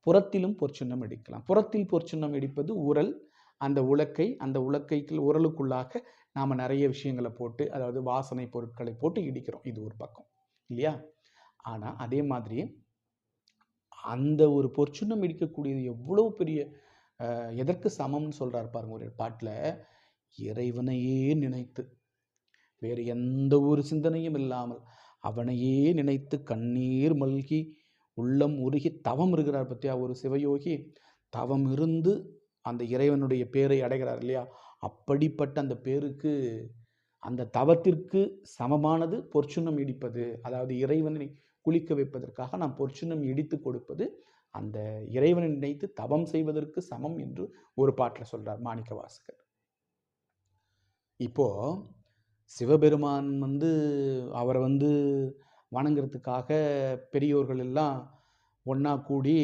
புறத்திலும் பொற்சுண்ணம் இடிக்கலாம். புறத்தில் பொற்சுண்ணம் இடிப்பது உரல். அந்த உலக்கைக்கு உரலுக்குள்ளாக நாம் நிறைய விஷயங்களை போட்டு, அதாவது வாசனை பொருட்களை போட்டு இடிக்கிறோம். இது ஒரு பக்கம் இல்லையா? ஆனால் அதே மாதிரி அந்த ஒரு பொற்சுண்ணம் இடிக்கக்கூடியது எவ்வளோ பெரிய எதற்கு சமம்னு சொல்கிறார் பாருங்க ஒரு பாட்டில். இறைவனையே நினைத்து, வேறு எந்த ஒரு சிந்தனையும் இல்லாமல் அவனையே நினைத்து கண்ணீர் மல்கி உள்ளம் உருகி தவம் இருக்கிறார் பற்றியா ஒரு சிவயோகி. தவம் இருந்து அந்த இறைவனுடைய பேரை அடைகிறார் இல்லையா? அப்படிப்பட்ட அந்த பேருக்கு, அந்த தவத்திற்கு சமமானது பொற்சுண்ணம் இடிப்பது. அதாவது இறைவனை குளிக்க வைப்பதற்காக நாம் பொற்சுண்ணம் இடித்து கொடுப்பது அந்த இறைவனை நினைத்து தவம் செய்வதற்கு சமம் என்று ஒரு பாட்டில் சொல்றார் மாணிக்கவாசகர். இப்போ சிவபெருமான் அவரை வணங்குறதுக்காக பெரியோர்கள் எல்லாம் ஒன்றா கூடி